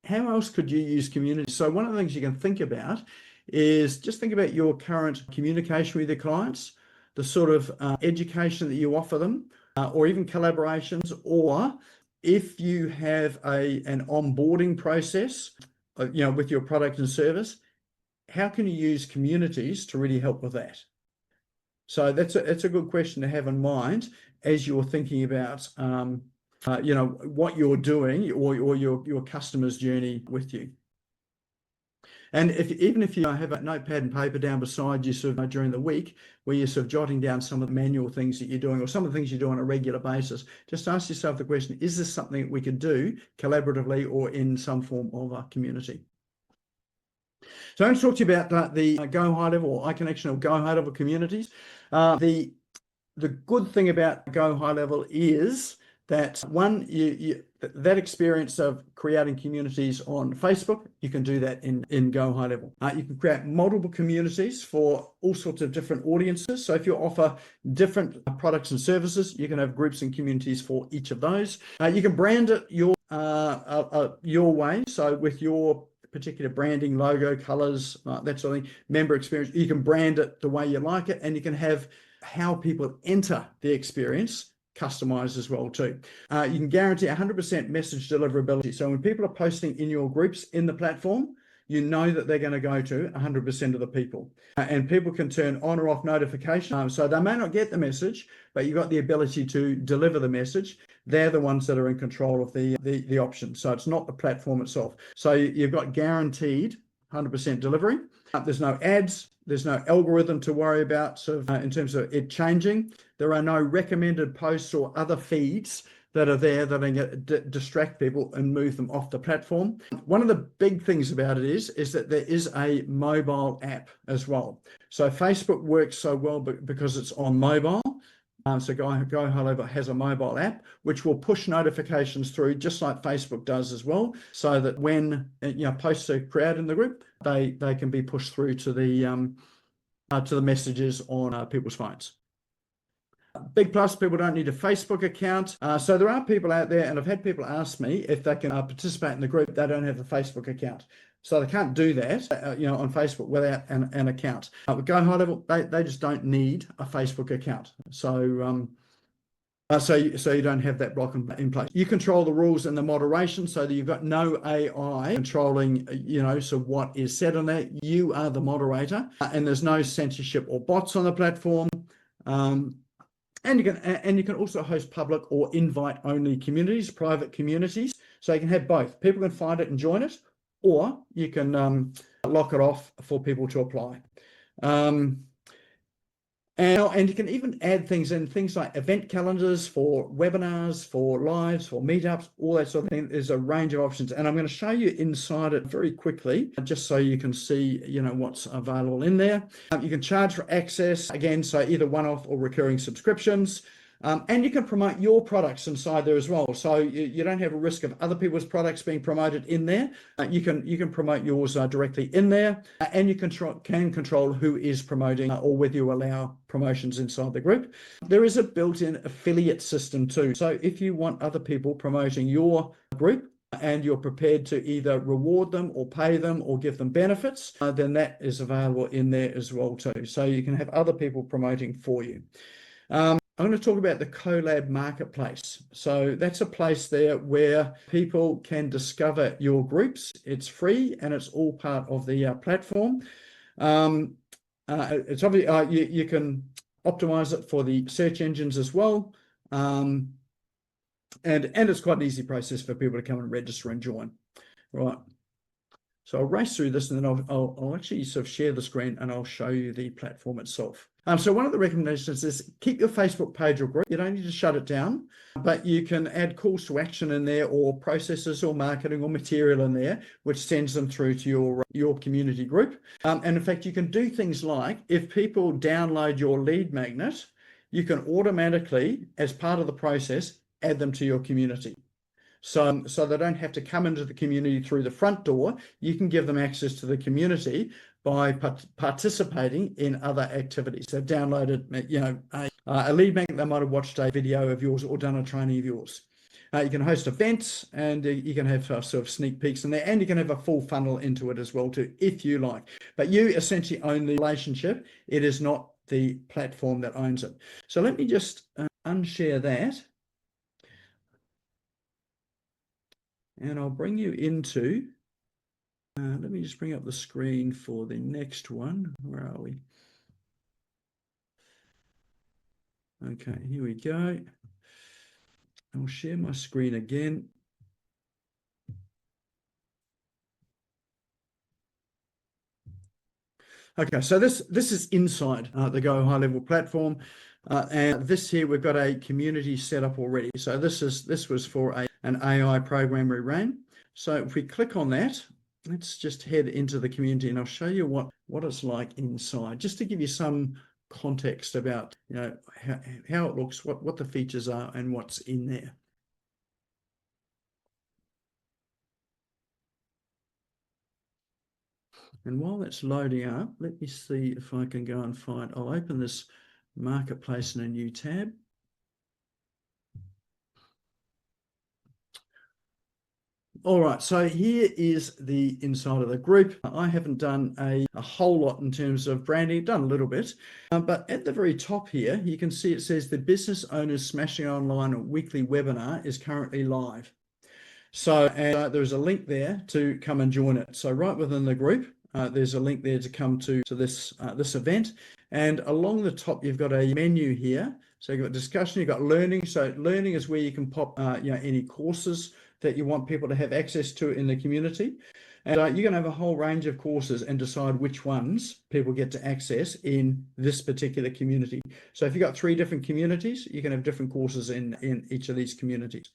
A: how else could you use community? So one of the things you can think about is just think about your current communication with your clients, the sort of education that you offer them, or even collaborations, or if you have an onboarding process, with your product and service, how can you use communities to really help with that? So that's a good question to have in mind as you're thinking about what you're doing or your customer's journey with you. And even if you have a notepad and paper down beside you during the week, where you're jotting down some of the manual things that you're doing or some of the things you do on a regular basis, just ask yourself the question, is this something that we could do collaboratively or in some form of a community? So I'm going to talk to you about the Go High Level or iConnection or Go High Level communities. The good thing about Go High Level is that that experience of creating communities on Facebook, you can do that in Go High Level. You can create multiple communities for all sorts of different audiences. So if you offer different products and services, you can have groups and communities for each of those. You can brand it your way. So with your particular branding, logo, colors, that sort of thing, member experience, you can brand it the way you like it, and you can have how people enter the experience customized as well too. You can guarantee 100% message deliverability. So when people are posting in your groups in the platform, you know that they're going to go to 100% of the people. And people can turn on or off notifications. So they may not get the message, but you've got the ability to deliver the message. They're the ones that are in control of the option. So it's not the platform itself. So you've got guaranteed 100% delivery. There's no ads. There's no algorithm to worry about in terms of it changing. There are no recommended posts or other feeds that are there that are going to distract people and move them off the platform. One of the big things about it is that there is a mobile app as well. So Facebook works so well because it's on mobile. So Go High Level has a mobile app which will push notifications through, just like Facebook does as well, so that when posts are created in the group, they can be pushed through to the messages on people's phones. Big plus, people don't need a Facebook account. So there are people out there, and I've had people ask me if they can participate in the group. They don't have a Facebook account. So they can't do that, on Facebook without an account. With Go High Level, they just don't need a Facebook account. So you don't have that block in place. You control the rules and the moderation so that you've got no AI controlling, so what is said on there. You are the moderator, and there's no censorship or bots on the platform. And you can also host public or invite-only communities, private communities. So you can have both. People can find it and join it, or you can lock it off for people to apply. And you can even add things in, things like event calendars for webinars, for lives, for meetups, all that sort of thing. There's a range of options. And I'm going to show you inside it very quickly, just so you can see, what's available in there. You can charge for access, again, so either one-off or recurring subscriptions. And you can promote your products inside there as well. So you don't have a risk of other people's products being promoted in there. You can promote yours directly in there, and you can control who is promoting or whether you allow promotions inside the group. There is a built-in affiliate system too. So if you want other people promoting your group and you're prepared to either reward them or pay them or give them benefits, then that is available in there as well too. So you can have other people promoting for you. I'm going to talk about the Collab Marketplace. So that's a place there where people can discover your groups. It's free and it's all part of the platform. It's obvious you can optimize it for the search engines as well. And it's quite an easy process for people to come and register and join. Right. So I'll race through this, and then I'll actually sort of share the screen and I'll show you the platform itself. So one of the recommendations is keep your Facebook page or group. You don't need to shut it down, but you can add calls to action in there, or processes or marketing or material in there, which sends them through to your community group. And in fact, you can do things like, if people download your lead magnet, you can automatically, as part of the process, add them to your community. So they don't have to come into the community through the front door. You can give them access to the community by participating in other activities. They've downloaded, a lead magnet. They might have watched a video of yours or done a training of yours. You can host events, and you can have sort of sneak peeks in there, and you can have a full funnel into it as well too, if you like. But you essentially own the relationship. It is not the platform that owns it. So let me just unshare that. And I'll bring you into, let me just bring up the screen for the next one. Where are we? Okay, here we go. I'll share my screen again. Okay, so this is inside the Go High Level platform. And this here, we've got a community set up already. So this was for an AI program we ran. So if we click on that, let's just head into the community, and I'll show you what it's like inside, just to give you some context about how it looks, what the features are, and what's in there. And while that's loading up, let me see if I can go and find, I'll open this marketplace in a new tab. All right, so here is the inside of the group. I haven't done a whole lot in terms of branding, done a little bit, but at the very top here, you can see it says the Business Owners Smashing Online weekly webinar is currently live. So there's a link there to come and join it. So right within the group, there's a link there to come to this event. And along the top, you've got a menu here. So you've got discussion, you've got learning. So learning is where you can pop any courses that you want people to have access to in the community. And you can have a whole range of courses and decide which ones people get to access in this particular community. So if you've got 3 different communities, you can have different courses in each of these communities.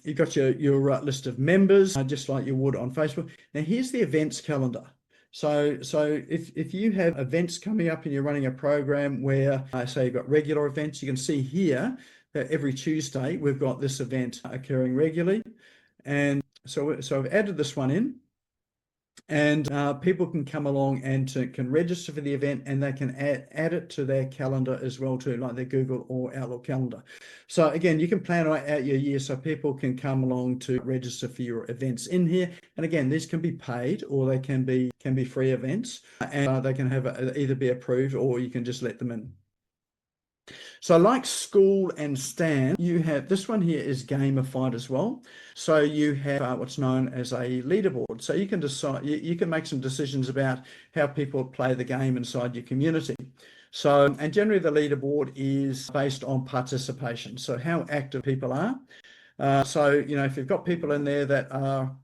A: You've got your list of members, just like you would on Facebook. Now, here's the events calendar. So if you have events coming up and you're running a program where, say, you've got regular events, you can see here that every Tuesday we've got this event occurring regularly. And so I've added this one in, and people can come along and can register for the event, and they can add it to their calendar as well too, like their Google or Outlook calendar. So again, you can plan out your year so people can come along to register for your events in here. And again, these can be paid or they can be free events, and they can have either be approved or you can just let them in. So like School and Stand, you have this one here is gamified as well. So you have what's known as a leaderboard. So you can decide, you can make some decisions about how people play the game inside your community. So, and generally the leaderboard is based on participation. So how active people are. So, you know, if you've got people in there that are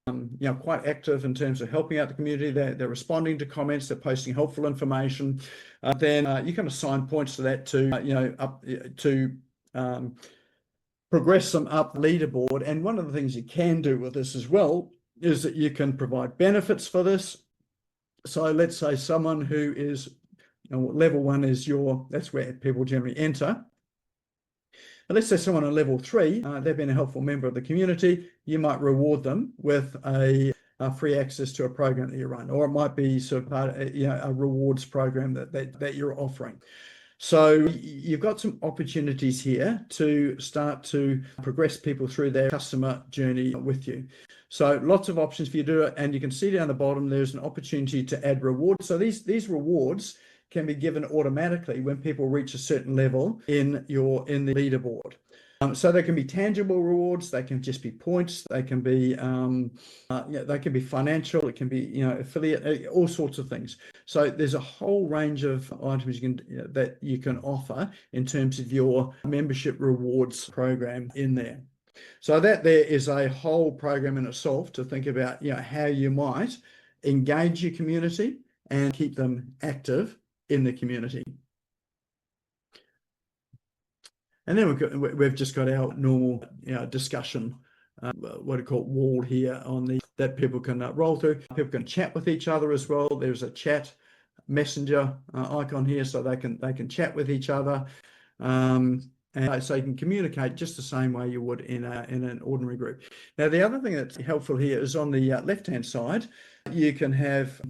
A: you know, quite active in terms of helping out the community, they're responding to comments, they're posting helpful information, then you can assign points to that to, you know, up to progress them up the leaderboard. And one of the things you can do with this as well is that you can provide benefits for this. So let's say someone who is, you know, level 1 is that's where people generally enter. But let's say someone on level 3, they've been a helpful member of the community, you might reward them with a free access to a program that you run, or it might be sort of you know, a rewards program that you're offering. So you've got some opportunities here to start to progress people through their customer journey with you. So lots of options for you to do it, and you can see down the bottom there's an opportunity to add rewards. So these rewards can be given automatically when people reach a certain level in the leaderboard. So they can be tangible rewards, they can just be points, they can be they can be financial, it can be, you know, affiliate, all sorts of things. So there's a whole range of items that you can offer in terms of your membership rewards program in there. So that there is a whole program in itself to think about, you know, how you might engage your community and keep them active in the community. And then we've just got our normal, you know, discussion, what do you call it, wall here on that people can roll through. People can chat with each other as well. There's a chat messenger icon here, so they can chat with each other, and so you can communicate just the same way you would in an ordinary group. Now, the other thing that's helpful here is on the left-hand side, you can have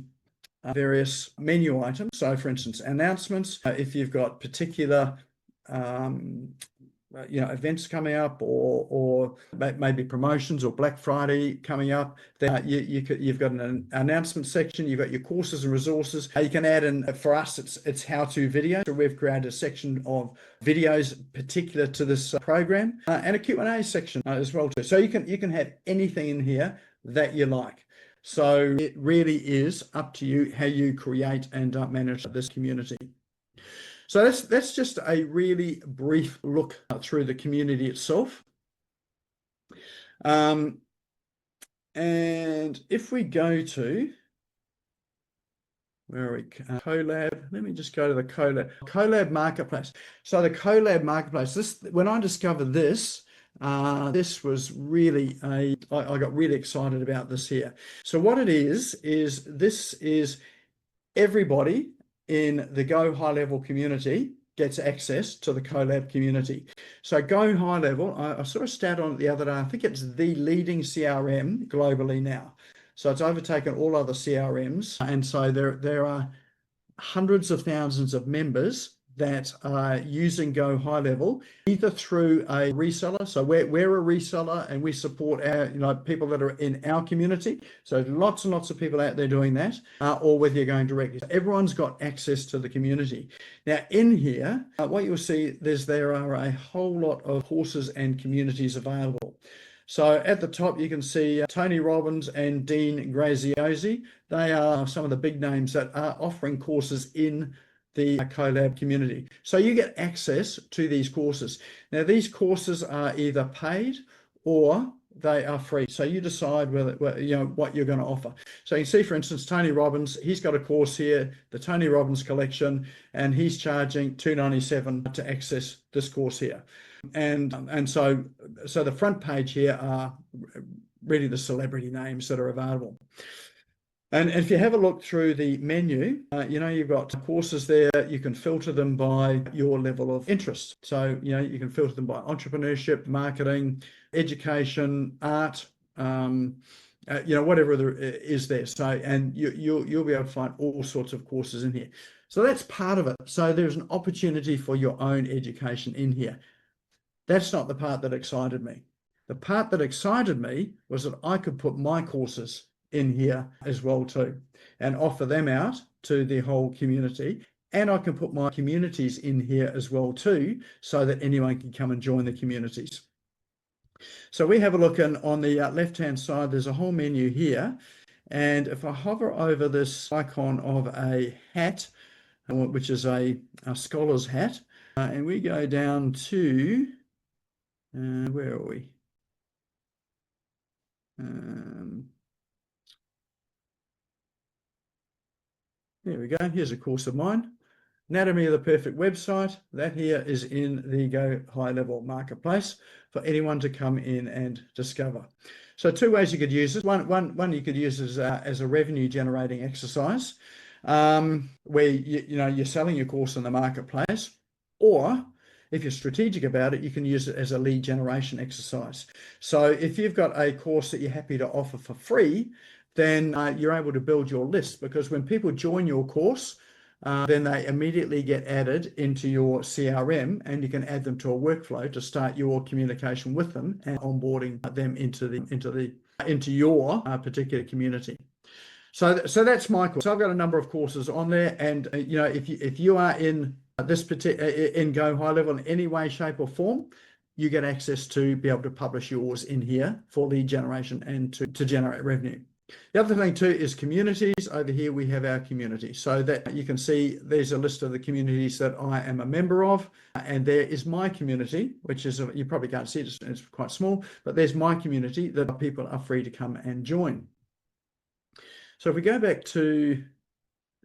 A: various menu items. So, for instance, announcements. If you've got particular you know, events coming up, or maybe promotions or Black Friday coming up, then you've got an announcement section. You've got your courses and resources. You can add in, for us, it's how-to video. So we've created a section of videos particular to this program, and a Q&A section as well too. So you can have anything in here that you like. So it really is up to you how you create and manage this community. So that's just a really brief look through the community itself. And if we go to, where are we? Collab. Let me just go to the Collab Marketplace. So the Collab Marketplace, when I discovered this, this was really I got really excited about this here. So what it is this is everybody in the Go High Level community gets access to the Collab community. So Go High Level, I saw a stat on it the other day. I think it's the leading CRM globally now. So it's overtaken all other CRMs. And so there are hundreds of thousands of members that are using Go High Level, either through a reseller. So we're a reseller and we support our people that are in our community. So lots and lots of people out there doing that, or whether you're going directly. So everyone's got access to the community. Now in here, what you'll see there are a whole lot of courses and communities available. So at the top, you can see Tony Robbins and Dean Graziosi. They are some of the big names that are offering courses in the Collab community. So you get access to these courses. Now, these courses are either paid or they are free. So you decide whether what you're going to offer. So you can see, for instance, Tony Robbins, he's got a course here, the Tony Robbins collection, and he's charging $297 to access this course here. And so the front page here are really the celebrity names that are available. And if you have a look through the menu, you've got courses there. You can filter them by your level of interest. So, you can filter them by entrepreneurship, marketing, education, art, whatever there is there. So, and you'll be able to find all sorts of courses in here. So that's part of it. So there's an opportunity for your own education in here. That's not the part that excited me. The part that excited me was that I could put my courses in here as well too, and offer them out to the whole community. And I can put my communities in here as well too, so that anyone can come and join the communities. So we have a look on the left-hand side, there's a whole menu here. And if I hover over this icon of a hat, which is a scholar's hat, and we go down to, where are we? There we go. Here's a course of mine. Anatomy of the Perfect website. That here is in the Go High Level Marketplace for anyone to come in and discover. So two ways you could use it. One you could use as a revenue generating exercise, where you're selling your course in the marketplace, or if you're strategic about it, you can use it as a lead generation exercise. So if you've got a course that you're happy to offer for free, then you're able to build your list, because when people join your course, then they immediately get added into your CRM, and you can add them to a workflow to start your communication with them and onboarding them into your particular community. So that's my course. So I've got a number of courses on there, and if you are in this particular in Go High Level in any way, shape, or form, you get access to be able to publish yours in here for lead generation and to generate revenue. The other thing too is communities. Over here we have our community, so that you can see there's a list of the communities that I am a member of, and there is my community, which is you probably can't see it, it's quite small, but there's my community that people are free to come and join. So if we go back to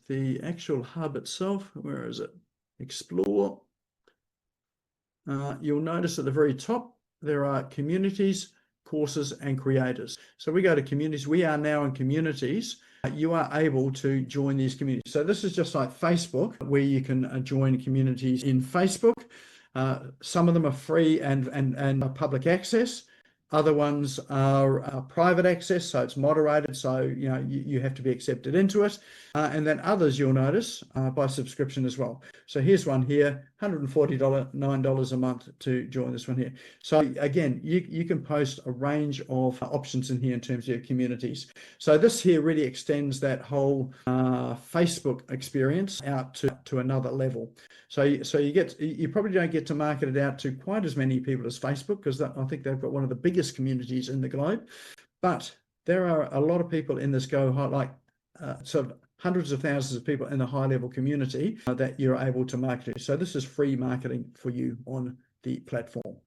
A: the actual hub itself, where is it? Explore. You'll notice at the very top there are communities, courses, and creators. So we go to communities. We are now in communities. You are able to join these communities. So this is just like Facebook, where you can join communities in Facebook. Some of them are free and public access. Other ones are private access, so it's moderated, so you have to be accepted into it. And then others you'll notice by subscription as well. So here's one here, $149 a month to join this one here. So again, you can post a range of options in here in terms of your communities. So this here really extends that whole Facebook experience out to another level. So you probably don't get to market it out to quite as many people as Facebook, because I think they've got one of the biggest communities in the globe. But there are a lot of people in this Go High, sort of hundreds of thousands of people in the high level community that you're able to market to. So this is free marketing for you on the platform.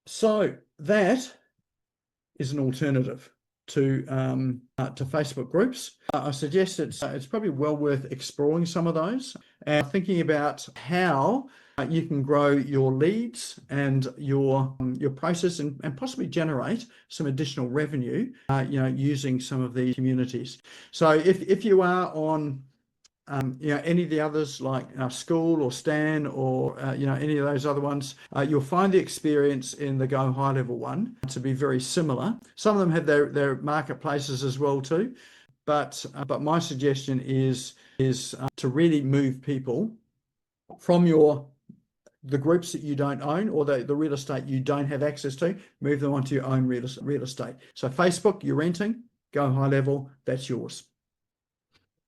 A: So that is an alternative to Facebook groups. I suggest it's probably well worth exploring some of those and thinking about how you can grow your leads and your process and possibly generate some additional revenue, using some of these communities. So if you are on any of the others like School or Stan or any of those other ones, you'll find the experience in the Go High Level one to be very similar. Some of them have their marketplaces as well too, but my suggestion is to really move people from the groups that you don't own or the real estate you don't have access to, move them onto your own real estate. So Facebook, you're renting, Go High Level, that's yours.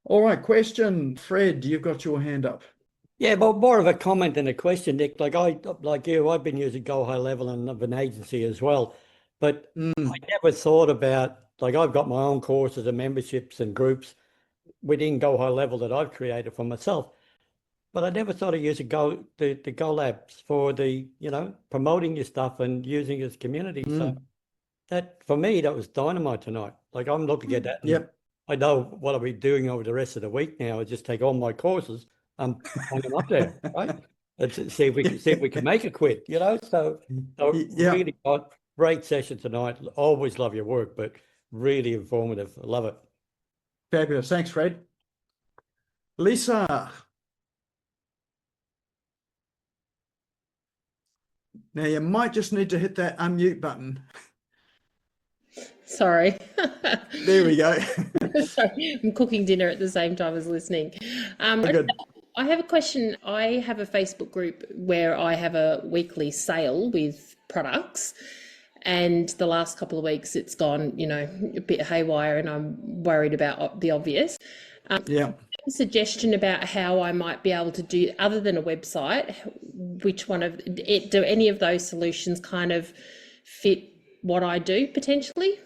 A: All right, question. Fred, you've got your hand up.
E: Yeah, but more of a comment than a question, Nick. Like I've been using Go High Level and of an agency as well, but I never thought about, like, I've got my own courses and memberships and groups within Go High Level that I've created for myself. but I never thought of using the Go Labs for the, promoting your stuff and using it as community. So that, for me, that was dynamite tonight. Like, I'm looking at that. And
A: Yep.
E: I know what I'll be doing over the rest of the week now is just take all my courses and hang them up there, right? Let's see if we can make it quick, So
A: Yeah.
E: really great session tonight. Always love your work, but really informative. I love it.
A: Fabulous. Thanks, Fred. Lisa. Now you might just need to hit that unmute button.
F: Sorry.
A: There we go.
F: Sorry, I'm cooking dinner at the same time as listening.
A: Good.
F: I have a question. I have a Facebook group where I have a weekly sale with products, and the last couple of weeks it's gone, a bit haywire, and I'm worried about the obvious.
A: Yeah.
F: A suggestion about how I might be able to do, other than a website, which one of it, do any of those solutions kind of fit what I do potentially?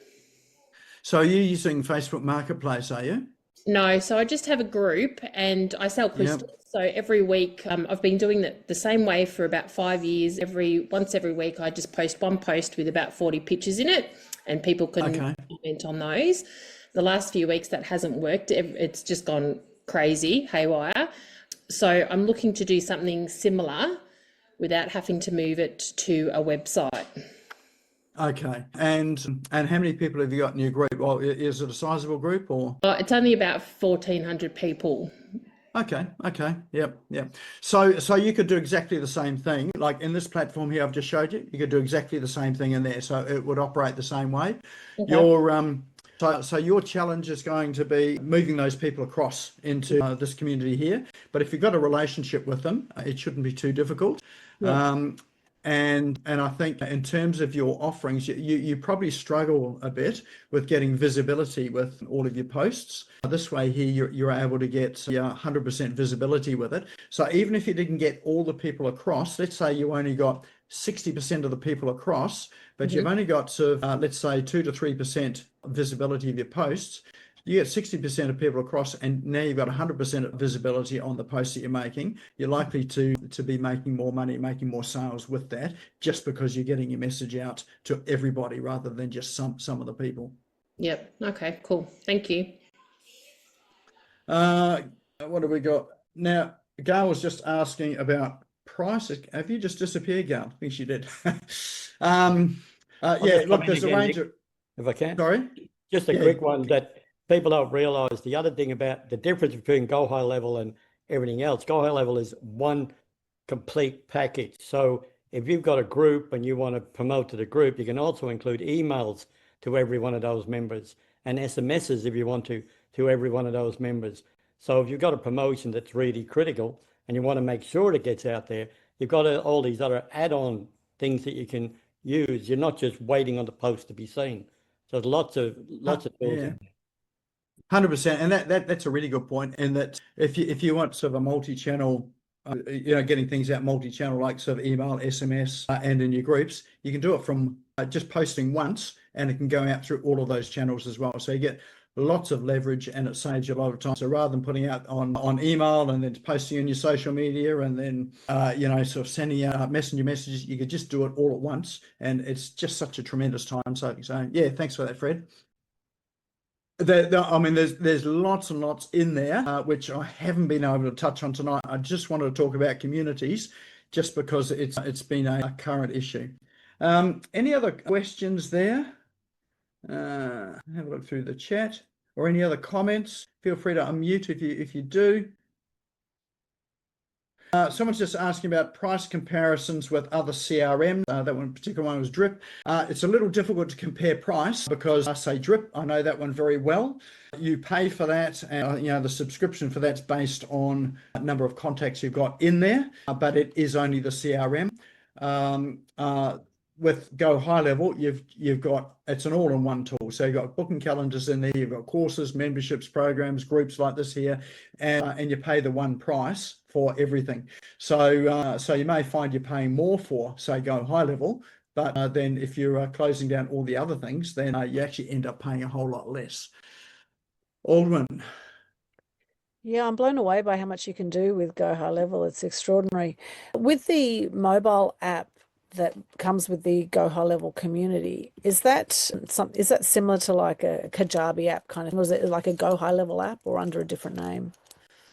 A: So you're using Facebook Marketplace, are you?
F: No, so I just have a group and I sell crystals. So every week, I've been doing the same way for about 5 years. Once every week, I just post one post with about 40 pictures in it, and people can comment on those. The last few weeks that hasn't worked. It's just gone crazy, haywire. So I'm looking to do something similar without having to move it to a website.
A: Okay. And how many people have you got in your group? Well, is it a sizable group or?
F: It's only about 1,400 people.
A: Okay. Yep. So you could do exactly the same thing. Like in this platform here I've just showed you, you could do exactly the same thing in there. So it would operate the same way. Okay. So your challenge is going to be moving those people across into this community here. But if you've got a relationship with them, it shouldn't be too difficult. Yeah. And I think in terms of your offerings, you probably struggle a bit with getting visibility with all of your posts. This way here, you're able to get 100% visibility with it. So even if you didn't get all the people across, let's say you only got 60% of the people across, but you've only got let's say 2 to 3% visibility of your posts, you get 60% of people across, and now you've got 100% visibility on the posts that you're making. You're likely to be making more money, making more sales with that, just because you're getting your message out to everybody rather than just some of the people.
F: Yep. Okay, cool. Thank you.
A: What have we got? Now, Gail was just asking about price. Have you just disappeared, Gail? I think she did. Look, there's a range of...
E: If I can.
A: Sorry?
E: Just a quick one that people don't realize. The other thing about the difference between Go High Level and everything else, Go High Level is one complete package. So if you've got a group and you want to promote to the group, you can also include emails to every one of those members and SMSs if you want to every one of those members. So if you've got a promotion that's really critical and you want to make sure it gets out there, you've got all these other add-on things that you can use. You're not just waiting on the post to be seen. So there's lots of tools.
A: Yeah. 100%, and that's a really good point. In that, if you want sort of a multi-channel, getting things out multi-channel, like sort of email, SMS, and in your groups, you can do it from just posting once, and it can go out through all of those channels as well. So you get lots of leverage, and it saves you a lot of time. So rather than putting out on email and then posting on your social media and then sort of sending out messenger messages, you could just do it all at once, and it's just such a tremendous time saving. So yeah, thanks for that, Fred. There's lots and lots in there, which I haven't been able to touch on tonight. I just wanted to talk about communities, just because it's been a current issue. Any other questions there? Have a look through the chat, or any other comments. Feel free to unmute if you do. Someone's just asking about price comparisons with other CRMs. That one particular one was Drip. It's a little difficult to compare price because I say Drip, I know that one very well. You pay for that, and the subscription for that's based on a number of contacts you've got in there, but it is only the CRM. With Go High Level, you've got, it's an all-in-one tool. So you've got booking calendars in there, you've got courses, memberships, programs, groups like this here, and you pay the one price for everything. So you may find you're paying more for, say, Go High Level, but then if you're closing down all the other things, then you actually end up paying a whole lot less. Alderman.
B: Yeah, I'm blown away by how much you can do with Go High Level. It's extraordinary. With the mobile app that comes with the Go High Level community, is that similar to like a Kajabi app kind of? Was it like a Go High Level app or under a different name?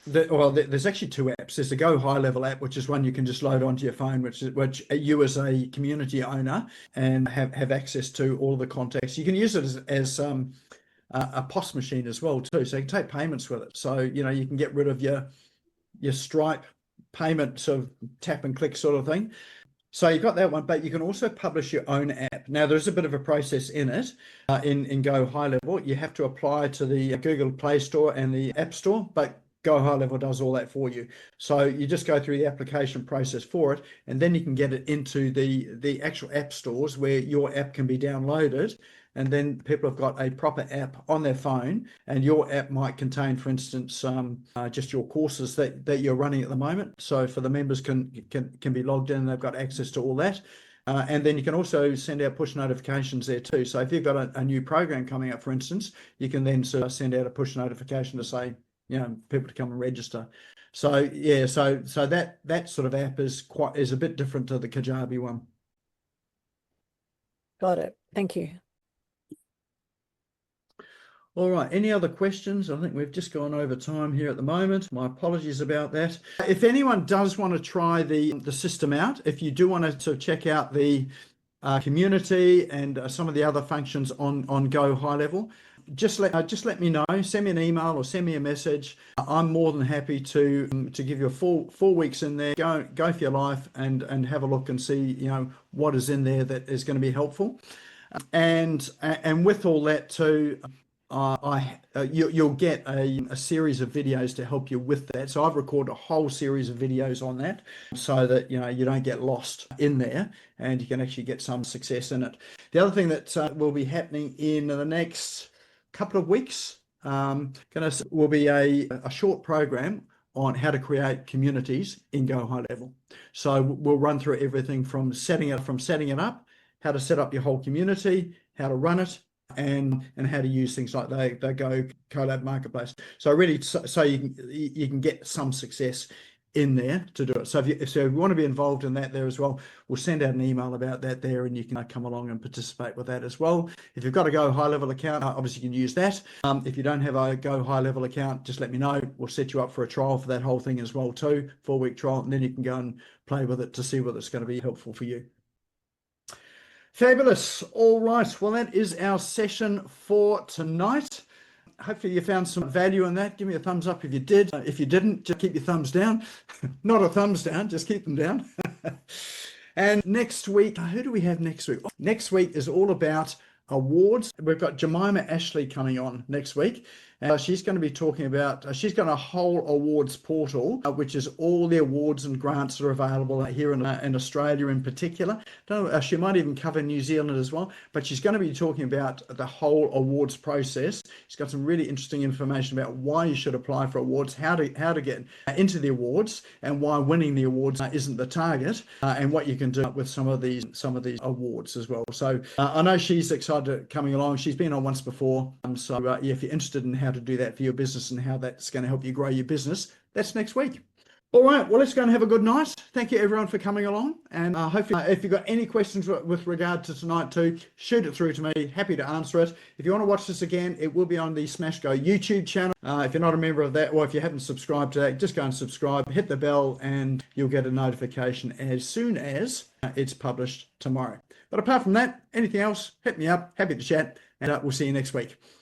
A: There's actually two apps. There's the Go High Level app, which is one you can just load onto your phone, which you as a community owner and have access to all of the contacts. You can use it as a POS machine as well too, so you can take payments with it. So you can get rid of your Stripe payment sort of tap and click sort of thing. So you've got that one, but you can also publish your own app. Now there's a bit of a process in it. In Go High Level, you have to apply to the Google Play Store and the App Store, but Go High Level does all that for you. So you just go through the application process for it, and then you can get it into the actual app stores where your app can be downloaded. And then people have got a proper app on their phone, and your app might contain, for instance, just your courses that you're running at the moment. So for the members can be logged in, they've got access to all that. And then you can also send out push notifications there too. So if you've got a new program coming up, for instance, you can then sort of send out a push notification to say, people to come and register. So yeah, so that sort of app is a bit different to the Kajabi one.
B: Got it. Thank you.
A: All right, any other questions? I think we've just gone over time here at the moment. My apologies about that. If anyone does want to try the system out, if you do want to sort of check out the community and some of the other functions on Go High Level, just let me know. Send me an email or send me a message. I'm more than happy to give you a full 4 weeks in there. Go for your life and have a look and see what is in there that is going to be helpful. And with all that too, you'll get a series of videos to help you with that. So I've recorded a whole series of videos on that, so that you don't get lost in there and you can actually get some success in it. The other thing that will be happening in the next couple of weeks will be a short program on how to create communities in Go High Level. So we'll run through everything from setting it up, how to set up your whole community, how to run it, and how to use things like the Go Collab Marketplace. So really, so you can get some success in there to do it. So if you want to be involved in that there as well, we'll send out an email about that there, and you can come along and participate with that as well. If you've got a Go High Level account, obviously you can use that. If you don't have a Go High Level account, just let me know. We'll set you up for a trial for that whole thing as well too, 4-week trial, and then you can go and play with it to see whether it's going to be helpful for you. Fabulous. All right. Well, that is our session for tonight. Hopefully you found some value in that. Give me a thumbs up if you did. If you didn't, just keep your thumbs down. Not a thumbs down, just keep them down. And next week, who do we have next week? Next week is all about awards. We've got Jemima Ashley coming on next week. She's going to be talking about, she's got a whole awards portal, which is all the awards and grants that are available here in Australia in particular. She might even cover New Zealand as well, but she's going to be talking about the whole awards process. She's got some really interesting information about why you should apply for awards, how to get into the awards, and why winning the awards isn't the target, and what you can do with some of these awards as well. So I know she's excited coming along. She's been on once before. So yeah, if you're interested in how to do that for your business and how that's going to help you grow your business, that's next week. All right, well, let's go and have a good night. Thank you everyone for coming along, and hopefully if you've got any questions with regard to tonight too, shoot it through to me. Happy to answer it. If you want to watch this again, it will be on the Smash Go YouTube channel. If you're not a member of that, or if you haven't subscribed to that, just go and subscribe, hit the bell, and you'll get a notification as soon as it's published tomorrow. But apart from that, anything else, hit me up. Happy to chat, and we'll see you next week.